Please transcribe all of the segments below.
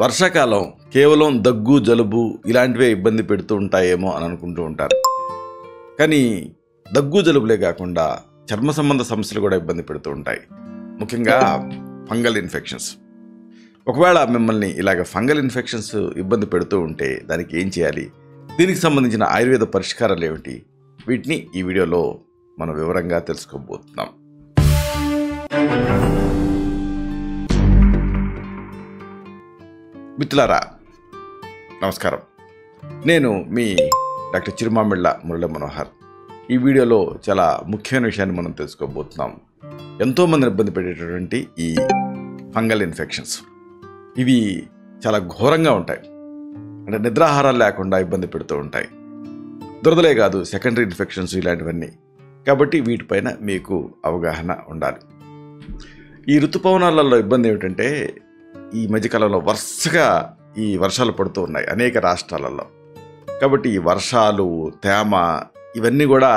వర్షాకాలం కేవలం దగ్గు, జలుబు ఇలాంటివే ఇబ్బంది పెడుతూ ఉంటాయేమో అని అనుకుంటూ ఉంటారు. కానీ దగ్గు, జలుబులే కాకుండా చర్మ సంబంధ సమస్యలు కూడా ఇబ్బంది పెడుతూ ఉంటాయి. ముఖ్యంగా ఫంగల్ ఇన్ఫెక్షన్స్. ఒకవేళ మిమ్మల్ని ఇలాగ ఫంగల్ ఇన్ఫెక్షన్స్ ఇబ్బంది పెడుతూ ఉంటే దానికి ఏం చేయాలి, దీనికి సంబంధించిన ఆయుర్వేద పరిష్కారాలు ఏమిటి, వీటిని ఈ వీడియోలో మనం వివరంగా తెలుసుకోబోతున్నాం. మిత్రులారా, నమస్కారం. నేను మీ డాక్టర్ చిరుమామిళ్ళ మురళీ మనోహర్. ఈ వీడియోలో చాలా ముఖ్యమైన విషయాన్ని మనం తెలుసుకోబోతున్నాం. ఎంతోమందిని ఇబ్బంది పెట్టేటటువంటి ఈ ఫంగల్ ఇన్ఫెక్షన్స్, ఇవి చాలా ఘోరంగా ఉంటాయి. అంటే నిద్రాహారాలు లేకుండా ఇబ్బంది పెడుతూ ఉంటాయి. దురదలే కాదు, సెకండరీ ఇన్ఫెక్షన్స్ ఇలాంటివన్నీ. కాబట్టి వీటిపైన మీకు అవగాహన ఉండాలి. ఈ ఋతుపవనాలలో ఇబ్బంది ఏమిటంటే, ఈ మధ్యకాలంలో వరుసగా ఈ వర్షాలు పడుతూ ఉన్నాయి అనేక రాష్ట్రాలలో. కాబట్టి ఈ వర్షాలు, తేమ ఇవన్నీ కూడా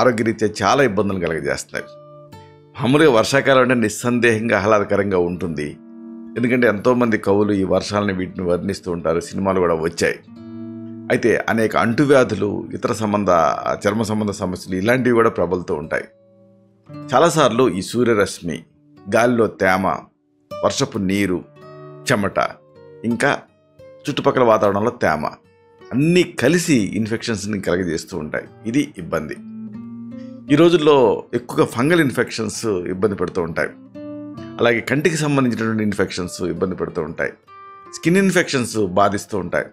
ఆరోగ్యరీత్యా చాలా ఇబ్బందులు కలుగజేస్తున్నాయి. మామూలుగా వర్షాకాలం అంటే నిస్సందేహంగా ఆహ్లాదకరంగా ఉంటుంది. ఎందుకంటే ఎంతోమంది కవులు ఈ వర్షాలని వీటిని వర్ణిస్తూ ఉంటారు, సినిమాలు కూడా వచ్చాయి. అయితే అనేక అంటువ్యాధులు, ఇతర చర్మ సంబంధ సమస్యలు ఇలాంటివి కూడా ప్రబలుతూ ఉంటాయి. చాలాసార్లు ఈ సూర్యరశ్మి, గాలిలో తేమ, వర్షపు నీరు, చెమట, ఇంకా చుట్టుపక్కల వాతావరణంలో తేమ అన్నీ కలిసి ఇన్ఫెక్షన్స్ని కలగజేస్తూ ఉంటాయి. ఇది ఇబ్బంది. ఈ రోజుల్లో ఎక్కువగా ఫంగల్ ఇన్ఫెక్షన్స్ ఇబ్బంది పెడుతూ ఉంటాయి. అలాగే కంటికి సంబంధించినటువంటి ఇన్ఫెక్షన్స్ ఇబ్బంది పెడుతూ ఉంటాయి. స్కిన్ ఇన్ఫెక్షన్స్ బాధిస్తూ ఉంటాయి.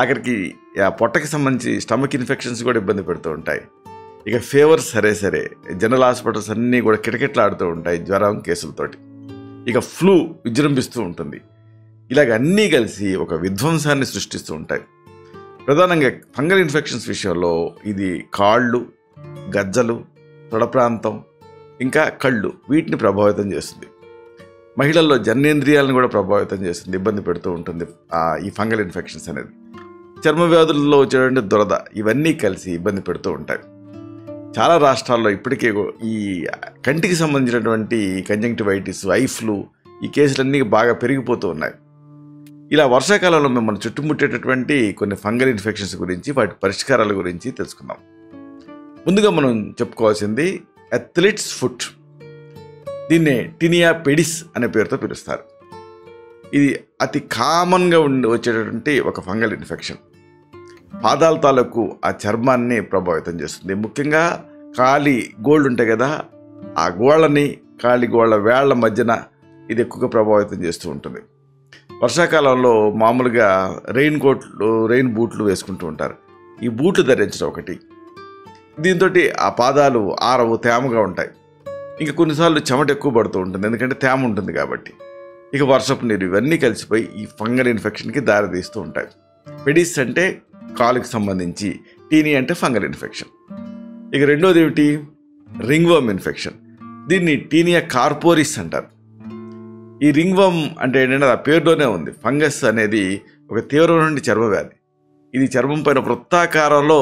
ఆఖరికి పొట్టకి సంబంధించి స్టమక్ ఇన్ఫెక్షన్స్ కూడా ఇబ్బంది పెడుతూ ఉంటాయి. ఇక ఫీవర్స్ సరే జనరల్ హాస్పిటల్స్ అన్నీ కూడా కిటకిటలాడుతూ ఉంటాయి జ్వరం కేసులతోటి. ఇక ఫ్లూ విజృంభిస్తూ ఉంటుంది. ఇలాగ అన్నీ కలిసి ఒక విధ్వంసాన్ని సృష్టిస్తూ ఉంటాయి. ప్రధానంగా ఫంగల్ ఇన్ఫెక్షన్స్ విషయంలో ఇది కాళ్ళు, గజ్జలు, తొడ ప్రాంతం, ఇంకా కళ్ళు వీటిని ప్రభావితం చేస్తుంది. మహిళల్లో జననేంద్రియాలను కూడా ప్రభావితం చేస్తుంది, ఇబ్బంది పెడుతూ ఉంటుంది ఈ ఫంగల్ ఇన్ఫెక్షన్స్ అనేది. చర్మ వ్యాధుల్లో వచ్చేటువంటి దురద ఇవన్నీ కలిసి ఇబ్బంది పెడుతూ ఉంటాయి. చాలా రాష్ట్రాల్లో ఇప్పటికే ఈ కంటికి సంబంధించినటువంటి కంజంక్టివైటిస్, ఐ ఫ్లూ ఈ కేసులన్నీ బాగా పెరిగిపోతూ ఉన్నాయి. ఇలా వర్షాకాలంలో మిమ్మల్ని చుట్టుముట్టేటటువంటి కొన్ని ఫంగల్ ఇన్ఫెక్షన్స్ గురించి, వాటి పరిష్కారాల గురించి తెలుసుకుందాం. ముందుగా మనం చెప్పుకోవాల్సింది అథ్లెట్స్ ఫుట్. దీన్నే టినియా పెడిస్ అనే పేరుతో పిలుస్తారు. ఇది అతి కామన్గా వచ్చేటటువంటి ఒక ఫంగల్ ఇన్ఫెక్షన్. పాదాల తాలూకు ఆ చర్మాన్ని ప్రభావితం చేస్తుంది. ముఖ్యంగా కాలి గోళ్ళు ఉంటాయి కదా, ఆ గోళ్ళని, కాలి గోళ్ళ వేళ్ల మధ్యన ఇది ఎక్కువగా ప్రభావితం చేస్తూ ఉంటుంది. వర్షాకాలంలో మామూలుగా రెయిన్ బూట్లు వేసుకుంటూ ఉంటారు. ఈ బూట్లు ధరించడం ఒకటి. దీంతో ఆ పాదాలు ఆరవు, తేమగా ఉంటాయి. ఇంకా కొన్నిసార్లు చెమట ఎక్కువ పడుతూ ఉంటుంది, ఎందుకంటే తేమ ఉంటుంది కాబట్టి. ఇక వర్షపు నీరు ఇవన్నీ కలిసిపోయి ఈ ఫంగల్ ఇన్ఫెక్షన్కి దారితీస్తూ ఉంటాయి. పెడిస్ అంటే కాలుకి సంబంధించి, టీనీ అంటే ఫంగల్ ఇన్ఫెక్షన్. ఇక రెండోది ఏమిటి, రింగ్వర్మ్ ఇన్ఫెక్షన్. దీన్ని టీనియా కార్పోరిస్ అంటారు. ఈ రింగ్వర్మ్ అంటే ఏంటంటే ఆ పేరులోనే ఉంది. ఫంగస్ అనేది ఒక తీవ్రమైన చర్మ వ్యాధి. ఇది చర్మం పైన వృత్తాకారంలో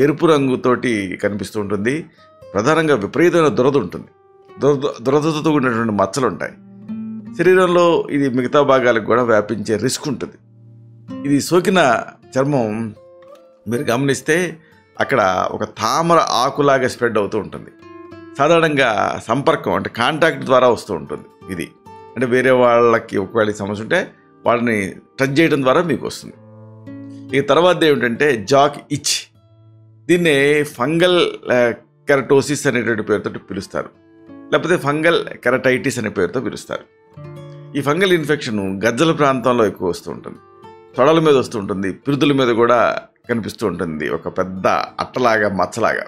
ఎరుపు రంగుతోటి కనిపిస్తూ ఉంటుంది. ప్రధానంగా విపరీతమైన దురద ఉంటుంది. దురదతో కూడినటువంటి మచ్చలు ఉంటాయి. శరీరంలో ఇది మిగతా భాగాలకు కూడా వ్యాపించే రిస్క్ ఉంటుంది. ఇది సోకిన చర్మం మీరు గమనిస్తే అక్కడ ఒక తామర ఆకులాగా స్ప్రెడ్ అవుతూ ఉంటుంది. సాధారణంగా సంపర్కం అంటే కాంటాక్ట్ ద్వారా వస్తూ ఉంటుంది. ఇది అంటే వేరే వాళ్ళకి ఒకవేళ సమస్య ఉంటే వాళ్ళని టచ్ చేయడం ద్వారా మీకు వస్తుంది. ఇక తర్వాత ఏమిటంటే జాక్ ఇచ్. దీన్నే ఫంగల్ కెరటోసిస్ అనేటువంటి పేరుతో పిలుస్తారు, లేకపోతే ఫంగల్ కెరటైటిస్ అనే పేరుతో పిలుస్తారు. ఈ ఫంగల్ ఇన్ఫెక్షన్ గజ్జల ప్రాంతంలో ఎక్కువ వస్తూ ఉంటుంది. తొడల మీద వస్తూ ఉంటుంది, పిరుదుల మీద కూడా కనిపిస్తూ ఉంటుంది, ఒక పెద్ద అట్టలాగా, మచ్చలాగా.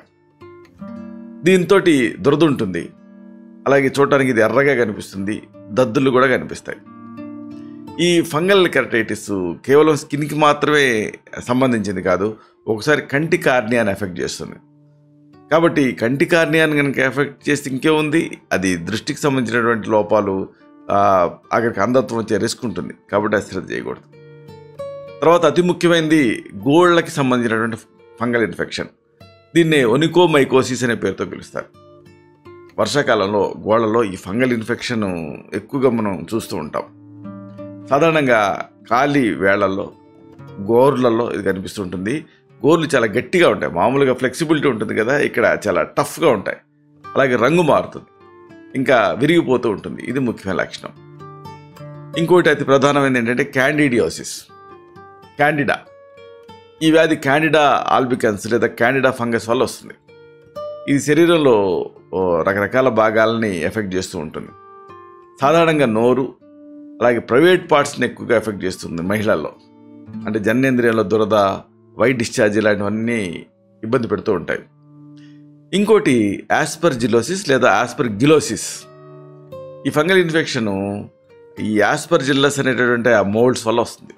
దీంతో దురద ఉంటుంది. అలాగే చూడటానికి ఇది ఎర్రగా కనిపిస్తుంది, దద్దులు కూడా కనిపిస్తాయి. ఈ ఫంగల్ కెరటైటిస్ కేవలం స్కిన్కి మాత్రమే సంబంధించింది కాదు, ఒకసారి కంటి కార్నియాని ఎఫెక్ట్ చేస్తుంది. కాబట్టి కంటి కార్నియాని కనుక ఎఫెక్ట్ చేస్తే ఇంకేముంది, అది దృష్టికి సంబంధించినటువంటి లోపాలు, అక్కడికి అంధత్వం వచ్చే రిస్క్ ఉంటుంది. కాబట్టి అశ్రద్ధ చేయకూడదు. తర్వాత అతి ముఖ్యమైనది గోళ్ళకి సంబంధించినటువంటి ఫంగల్ ఇన్ఫెక్షన్. దీన్నే ఒనికోమైకోసిస్ అనే పేరుతో పిలుస్తారు. వర్షాకాలంలో గోళ్ళలో ఈ ఫంగల్ ఇన్ఫెక్షన్ ఎక్కువగా మనం చూస్తూ ఉంటాం. సాధారణంగా ఖాళీ వేళల్లో గోర్లలో ఇది కనిపిస్తుంటుంది. గోర్లు చాలా గట్టిగా ఉంటాయి. మామూలుగా ఫ్లెక్సిబిలిటీ ఉంటుంది కదా, ఇక్కడ చాలా టఫ్గా ఉంటాయి. అలాగే రంగు మారుతుంది, ఇంకా విరిగిపోతూ ఉంటుంది. ఇది ముఖ్యమైన లక్షణం. ఇంకోటి అతి ప్రధానమైనది ఏంటంటే క్యాండిడియోసిస్, క్యాండిడా. ఈ వ్యాధి క్యాండిడా ఆల్బికన్స్ లేదా క్యాండిడా ఫంగస్ వల్ల వస్తుంది. ఇది శరీరంలో రకరకాల భాగాలని ఎఫెక్ట్ చేస్తూ ఉంటుంది. సాధారణంగా నోరు, అలాగే ప్రైవేట్ పార్ట్స్ని ఎక్కువగా ఎఫెక్ట్ చేస్తుంది మహిళల్లో. అంటే జననేంద్రియంలో దురద, వైట్ డిశ్చార్జ్ ఇలాంటివన్నీ ఇబ్బంది పెడుతూ ఉంటాయి. ఇంకోటి యాస్పర్జిలోసిస్ లేదా యాస్పర్గిలోసిస్. ఈ ఫంగల్ ఇన్ఫెక్షను ఈ యాస్పర్జిల్లస్ అనేటటువంటి ఆ మోల్డ్స్ వల్ల వస్తుంది.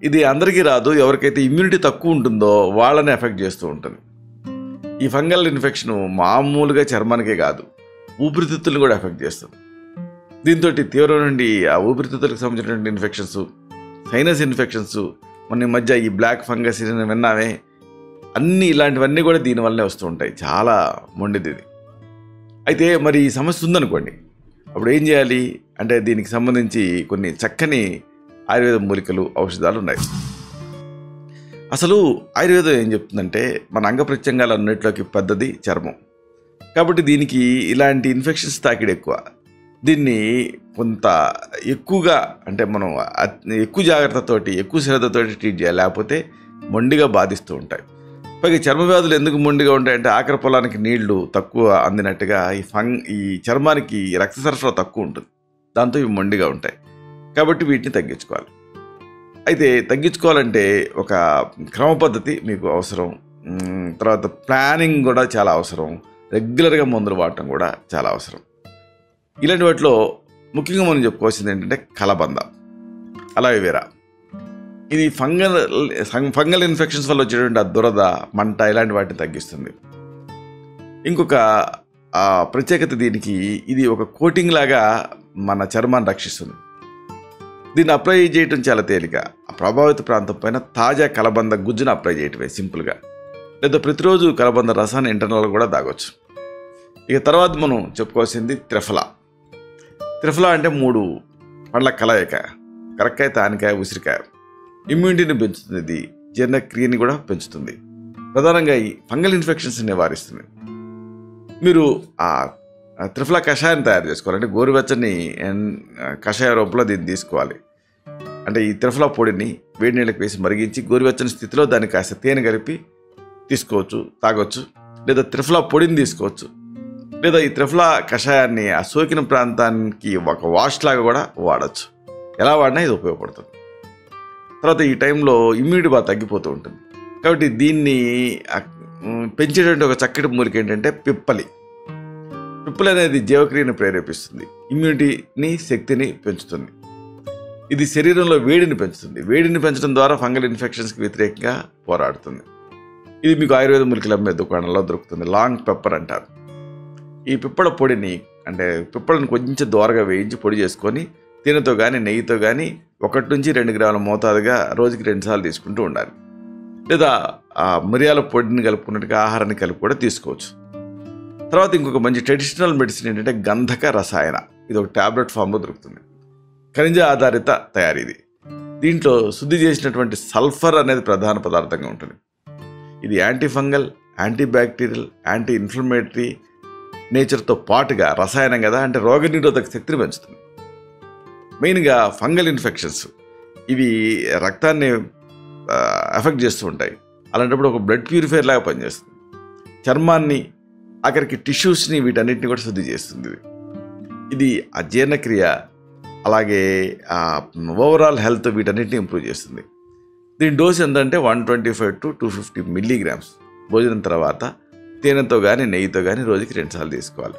ఇది అందరికీ రాదు. ఎవరికైతే ఇమ్యూనిటీ తక్కువ ఉంటుందో వాళ్ళని ఎఫెక్ట్ చేస్తూ ఉంటుంది. ఈ ఫంగల్ ఇన్ఫెక్షన్ మామూలుగా చర్మానికే కాదు, ఊపిరితిత్తులను కూడా ఎఫెక్ట్ చేస్తుంది. దీంతో తీవ్ర నుండి ఆ ఊపిరితిత్తులకు సంబంధించినటువంటి ఇన్ఫెక్షన్స్, సైనస్ ఇన్ఫెక్షన్స్, మొన్న ఈ మధ్య ఈ బ్లాక్ ఫంగస్ విన్నామే, అన్నీ ఇలాంటివన్నీ కూడా దీనివల్లనే వస్తూ ఉంటాయి. చాలా మొండిది ఇది. అయితే మరి ఈ సమస్య ఉందనుకోండి, అప్పుడు ఏం చేయాలి అంటే దీనికి సంబంధించి కొన్ని చక్కని ఆయుర్వేద మూలికలు, ఔషధాలు ఉన్నాయి. అసలు ఆయుర్వేదం ఏం చెప్తుందంటే మన అంగ ప్రత్యంగాలన్నింటిలోకి పెద్దది చర్మం. కాబట్టి దీనికి ఇలాంటి ఇన్ఫెక్షన్స్ తాకిడి ఎక్కువ. దీన్ని కొంత ఎక్కువగా అంటే మనం ఎక్కువ జాగ్రత్తతోటి, ఎక్కువ శ్రద్ధతోటి ట్రీట్ చేయాలి, లేకపోతే మొండిగా బాధిస్తూ ఉంటాయి. పైగా చర్మ వ్యాధులు ఎందుకు మొండిగా ఉంటాయంటే ఆఖరి పొలానికి నీళ్లు తక్కువ అందినట్టుగా ఈ చర్మానికి రక్త సరఫరా తక్కువ ఉంటుంది. దాంతో ఇవి మొండిగా ఉంటాయి. కాబట్టి వీటిని తగ్గించుకోవాలి. అయితే తగ్గించుకోవాలంటే ఒక క్రమ పద్ధతి మీకు అవసరం. తర్వాత ప్లానింగ్ కూడా చాలా అవసరం. రెగ్యులర్గా మందులు వాడటం కూడా చాలా అవసరం. ఇలాంటి వాటిలో ముఖ్యంగా మనం చెప్పుకోవాల్సింది ఏంటంటే కలబంద, అలోవెరా. ఇది ఫంగల్ ఇన్ఫెక్షన్స్ వల్ల వచ్చేటువంటి ఆ దురద, మంట ఇలాంటి వాటిని తగ్గిస్తుంది. ఇంకొక ప్రత్యేకత దీనికి, ఇది ఒక కోటింగ్ లాగా మన చర్మాన్ని రక్షిస్తుంది. దీన్ని అప్లై చేయటం చాలా తేలిక. ఆ ప్రభావిత ప్రాంతం పైన తాజా కలబంద గుజ్జును అప్లై చేయటమే సింపుల్గా, లేదా ప్రతిరోజు కలబంద రసాన్ని ఇంటర్నల్ కూడా తాగొచ్చు. ఇక తర్వాత మనం చెప్పుకోవాల్సింది త్రిఫలా. త్రిఫలా అంటే 3 పండ్ల కలయిక: కరక్కాయ, తానికాయ, ఉసిరికాయ. ఇమ్యూనిటీని పెంచుతుంది, ఇది జీర్ణక్రియని కూడా పెంచుతుంది. ప్రధానంగా ఈ ఫంగల్ ఇన్ఫెక్షన్స్ నివారిస్తుంది. మీరు ఆ త్రిఫలా కషాయాన్ని తయారు చేసుకోవాలి. అంటే గోరువెచ్చని కషాయ రూపంలో దీన్ని తీసుకోవాలి. అంటే ఈ త్రిఫలా పొడిని వేడి నీళ్ళకి వేసి మరిగించి గోరువెచ్చని స్థితిలో దాన్ని కాస్త తేనె కలిపి తీసుకోవచ్చు, తాగొచ్చు. లేదా త్రిఫలా పొడిని తీసుకోవచ్చు. లేదా ఈ త్రిఫలా కషాయాన్ని ఆ సోకిన ప్రాంతానికి ఒక వాష్ లాగా కూడా వాడచ్చు. ఎలా వాడినా ఇది ఉపయోగపడుతుంది. తర్వాత ఈ టైంలో ఇమ్యూనిటీ బాగా తగ్గిపోతూ ఉంటుంది. కాబట్టి దీన్ని పెంచేటువంటి ఒక చక్కటి మూలిక ఏంటంటే పిప్పలి. పిప్పలి అనేది జీవక్రియను ప్రేరేపిస్తుంది, ఇమ్యూనిటీని, శక్తిని పెంచుతుంది. ఇది శరీరంలో వేడిని పెంచుతుంది. వేడిని పెంచడం ద్వారా ఫంగల్ ఇన్ఫెక్షన్స్కి వ్యతిరేకంగా పోరాడుతుంది. ఇది మీకు ఆయుర్వేద మూలికలు అమ్మే దుకాణంలో దొరుకుతుంది. లాంగ్ పెప్పర్ అంటారు. ఈ పిప్పల పొడిని, అంటే పిప్పలను కొంచెం దోరగా వేయించి పొడి చేసుకొని తేనెతో కానీ నెయ్యితో కానీ 1 నుంచి 2 గ్రాముల మోతాదుగా రోజుకి 2 సార్లు తీసుకుంటూ ఉండాలి. లేదా మిరియాల పొడిని కలుపుకున్నట్టుగా ఆహారాన్ని కలిపి కూడా తీసుకోవచ్చు. తర్వాత ఇంకొక మంచి ట్రెడిషనల్ మెడిసిన్ ఏంటంటే గంధక రసాయన. ఇది ఒక ట్యాబ్లెట్ ఫామ్లో దొరుకుతుంది. ఖనిజ ఆధారిత తయారీ ఇది. దీంట్లో శుద్ధి చేసినటువంటి సల్ఫర్ అనేది ప్రధాన పదార్థంగా ఉంటుంది. ఇది anti fungal, anti bacterial, anti inflammatory నేచర్తో పాటుగా రసాయనం కదా, అంటే రోగనిరోధక శక్తిని పెంచుతుంది. మెయిన్గా ఫంగల్ ఇన్ఫెక్షన్స్ ఇవి రక్తాన్ని ఎఫెక్ట్ చేస్తూ ఉంటాయి. అలాంటప్పుడు ఒక బ్లడ్ ప్యూరిఫైయర్ లాగా పనిచేస్తుంది. చర్మాన్ని, ఆఖరికి టిష్యూస్ని, వీటన్నిటిని కూడా శుద్ధి చేస్తుంది. ఇది ఆ జీర్ణక్రియ, అలాగే ఓవరాల్ హెల్త్, వీటన్నిటిని ఇంప్రూవ్ చేస్తుంది. దీని డోస్ ఎంతంటే 125 to 250 మిల్లీగ్రామ్స్. భోజనం తర్వాత తేనెతో కానీ నెయ్యితో కానీ రోజుకి 2 సార్లు తీసుకోవాలి.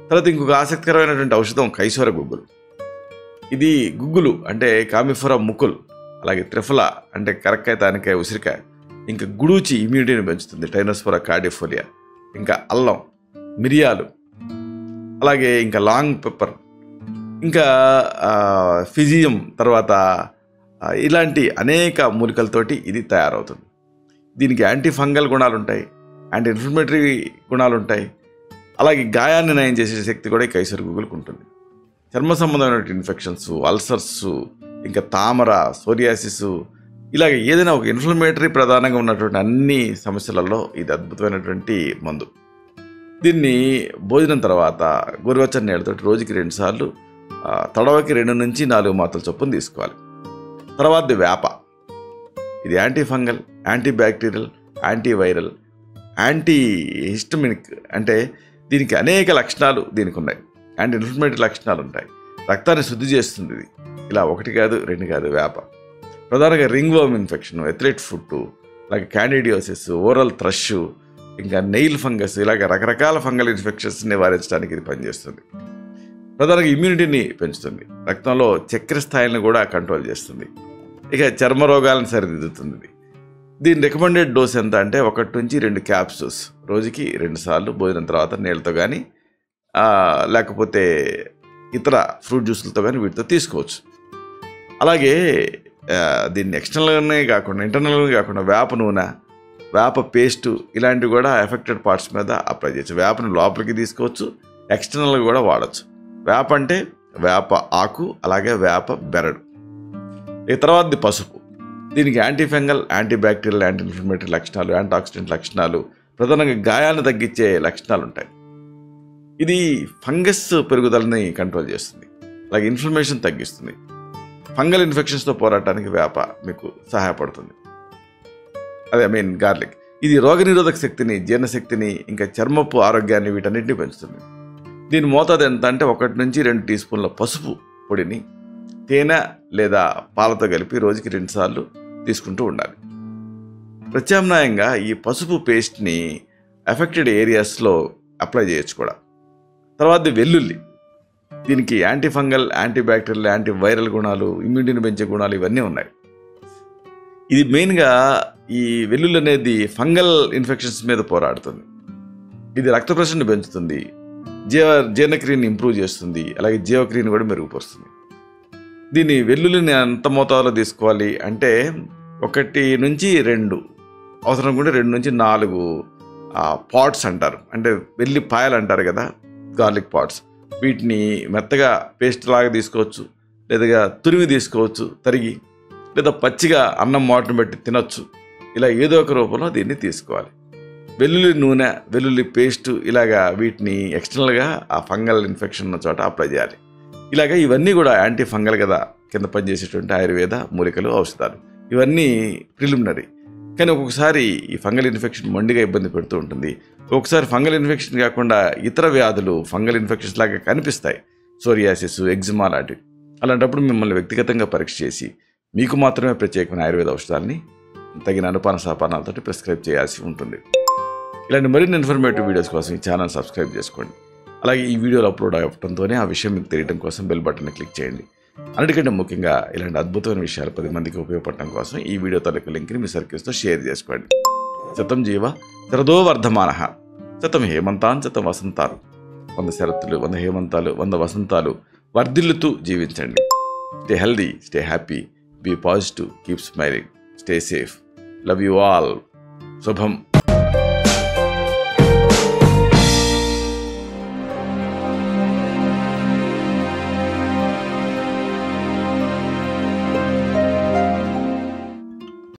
తర్వాత ఇంకొక ఆసక్తికరమైనటువంటి ఔషధం కైసోర గుగ్గులు. ఇది గుగ్గులు అంటే కామిఫోరా ముకుల్, అలాగే త్రిఫలా అంటే కరక్కాయ, తానికాయ, ఉసిరికాయ, ఇంకా గుడూచి ఇమ్యూనిటీని పెంచుతుంది, టైనోస్పోరా కార్డిఫోలియా, ఇంకా అల్లం, మిరియాలు, అలాగే ఇంకా లాంగ్ పెప్పర్, ఇంకా ఫిజియం, తర్వాత ఇలాంటి అనేక మూలికలతోటి ఇది తయారవుతుంది. దీనికి యాంటీ ఫంగల్ గుణాలు ఉంటాయి, యాంటీ ఇన్ఫ్లమేటరీ గుణాలు ఉంటాయి. అలాగే గాయాన్ని నయం చేసే శక్తి కూడా ఈ కైసర గుగ్గులకు ఉంటుంది. చర్మ సంబంధమైన ఇన్ఫెక్షన్స్, అల్సర్స్, ఇంకా తామర, సోరియాసిస్, ఇలాగ ఏదైనా ఒక ఇన్ఫ్లమేటరీ ప్రధానంగా ఉన్నటువంటి అన్ని సమస్యలలో ఇది అద్భుతమైనటువంటి మందు. దీన్ని భోజనం తర్వాత గోరువెచ్చని నీళ్ళతో రోజుకి 2 సార్లు తడవకి 2 నుంచి 4 మాత్రల చొప్పున తీసుకోవాలి. తర్వాత వేప. ఇది anti fungal, anti bacterial, antiviral, anti histaminic, అంటే దీనికి అనేక లక్షణాలు దీనికి ఉన్నాయి. యాంటీ ఇన్ఫ్లమేటరీ లక్షణాలు ఉంటాయి. రక్తాన్ని శుద్ధి చేస్తుంది ఇది. ఇలా 1 కాదు 2 కాదు వేప. ప్రధానంగా ring worm infection, athlete foot, అలాగే క్యాండిడియోసిస్, ఓరల్ థ్రష్, ఇంకా నెయిల్ ఫంగస్, ఇలాగ రకరకాల ఫంగల్ ఇన్ఫెక్షన్స్ నివారించడానికి ఇది పనిచేస్తుంది. ప్రధానంగా ఇమ్యూనిటీని పెంచుతుంది. రక్తంలో చక్కెర స్థాయిలను కూడా కంట్రోల్ చేస్తుంది. ఇక చర్మ రోగాలను సరిదిద్దుతుంది. దీని రికమెండెడ్ డోస్ ఎంత అంటే 1 నుంచి 2 క్యాప్సూల్స్ రోజుకి 2 సార్లు భోజనం తర్వాత నీళ్ళతో కానీ లేకపోతే ఇతర ఫ్రూట్ జ్యూసులతో కానీ వీటితో తీసుకోవచ్చు. అలాగే దీన్ని ఎక్స్టర్నల్గానే కాకుండా ఇంటర్నల్గా కాకుండా వేప నూనె, వేప పేస్టు ఇలాంటివి కూడా ఎఫెక్టెడ్ పార్ట్స్ మీద అప్లై చేయొచ్చు. వేపను లోపలికి తీసుకోవచ్చు, ఎక్స్టర్నల్గా కూడా వాడచ్చు. వేప అంటే వేప ఆకు, అలాగే వేప బెరడు. ఇక తర్వాతది పసుపు. దీనికి anti fungal, anti bacterial, anti inflammatory లక్షణాలు, యాంటీ ఆక్సిడెంట్ లక్షణాలు, ప్రధానంగా గాయాలను తగ్గించే లక్షణాలు ఉంటాయి. ఇది ఫంగస్ పెరుగుదలని కంట్రోల్ చేస్తుంది, అలాగే ఇన్ఫ్లమేషన్ తగ్గిస్తుంది. ఫంగల్ ఇన్ఫెక్షన్స్తో పోరాటానికి వేప మీకు సహాయపడుతుంది. అదే గార్లిక్. ఇది రోగనిరోధక శక్తిని, జీర్ణశక్తిని, ఇంకా చర్మపు ఆరోగ్యాన్ని వీటన్నిటిని పెంచుతుంది. దీని మోతాదు ఎంత అంటే 1 నుంచి 2 టీ స్పూన్ల పసుపు పొడిని తేనె లేదా పాలతో కలిపి రోజుకి 2 సార్లు తీసుకుంటూ ఉండాలి. ప్రత్యామ్నాయంగా ఈ పసుపు పేస్ట్ని ఎఫెక్టెడ్ ఏరియాస్లో అప్లై చేయొచ్చు కూడా. తర్వాత వెల్లుల్లి. దీనికి anti fungal, anti bacterial, anti viral గుణాలు, ఇమ్యూనిటీని పెంచే గుణాలు ఇవన్నీ ఉన్నాయి. ఇది మెయిన్గా ఈ వెల్లుల్లి అనేది ఫంగల్ ఇన్ఫెక్షన్స్ మీద పోరాడుతుంది. ఇది రక్త ప్రెషర్ని పెంచుతుంది, జీర్ణక్రియని ఇంప్రూవ్ చేస్తుంది, అలాగే జీవక్రియని కూడా మెరుగుపరుస్తుంది. దీన్ని వెల్లుల్లిని ఎంత మోతాదులో తీసుకోవాలి అంటే 1 నుంచి 2, అవసరం కూడా 2 నుంచి 4 పాట్స్ అంటారు, అంటే వెల్లిపాయలు అంటారు కదా, గార్లిక్ పాట్స్. వీటిని మెత్తగా పేస్ట్ లాగా తీసుకోవచ్చు, లేదా తురిమి తీసుకోవచ్చు తరిగి, లేదా పచ్చిగా అన్నం మాటను బట్టి తినొచ్చు. ఇలా ఏదో ఒక రూపంలో దీన్ని తీసుకోవాలి. వెల్లుల్లి నూనె, వెల్లుల్లి పేస్టు, ఇలాగా వీటిని ఎక్స్టర్నల్గా ఆ ఫంగల్ ఇన్ఫెక్షన్ ఉన్న చోట అప్లై చేయాలి. ఇలాగ ఇవన్నీ కూడా యాంటీ ఫంగల్ కదా కింద పనిచేసేటువంటి ఆయుర్వేద మూలికలు, ఔషధాలు. ఇవన్నీ ప్రిలిమినరీ. కానీ ఒక్కొక్కసారి ఈ ఫంగల్ ఇన్ఫెక్షన్ మొండిగా ఇబ్బంది పెడుతూ ఉంటుంది. ఒకసారి ఫంగల్ ఇన్ఫెక్షన్ కాకుండా ఇతర వ్యాధులు ఫంగల్ ఇన్ఫెక్షన్స్ లాగా కనిపిస్తాయి, సోరియాసిస్, ఎగ్జిమా లాంటివి. అలాంటప్పుడు మిమ్మల్ని వ్యక్తిగతంగా పరీక్ష చేసి మీకు మాత్రమే ప్రత్యేకమైన ఆయుర్వేద ఔషధాలని తగిన అనుపాన సహపానాలతో ప్రిస్క్రైబ్ చేయాల్సి ఉంటుంది. ఇలాంటి మరిన్ని ఇన్ఫర్మేటివ్ వీడియోస్ కోసం ఈ ఛానల్ సబ్స్క్రైబ్ చేసుకోండి. అలాగే ఈ వీడియోలు అప్లోడ్ అవ్వడంతోనే ఆ విషయం మీకు తెలియడం కోసం బెల్ బటన్ని క్లిక్ చేయండి. అన్నిటికంటే ముఖ్యంగా ఇలాంటి అద్భుతమైన విషయాలు 10 మందికి ఉపయోగపడటం కోసం ఈ వీడియో తాలూకు లింక్ని మీ సర్కిల్స్తో షేర్ చేసుకోండి. శతం జీవ శరదో వర్ధమానః, శతం హేమంతాన్ శతం వసంతాలు. 100 శరత్తులు, 100 హేమంతాలు, 100 వసంతాలు వర్ధిల్లుతూ జీవించండి. Stay healthy, stay happy, be positive, keep smiling, stay safe. Love you all. శుభం.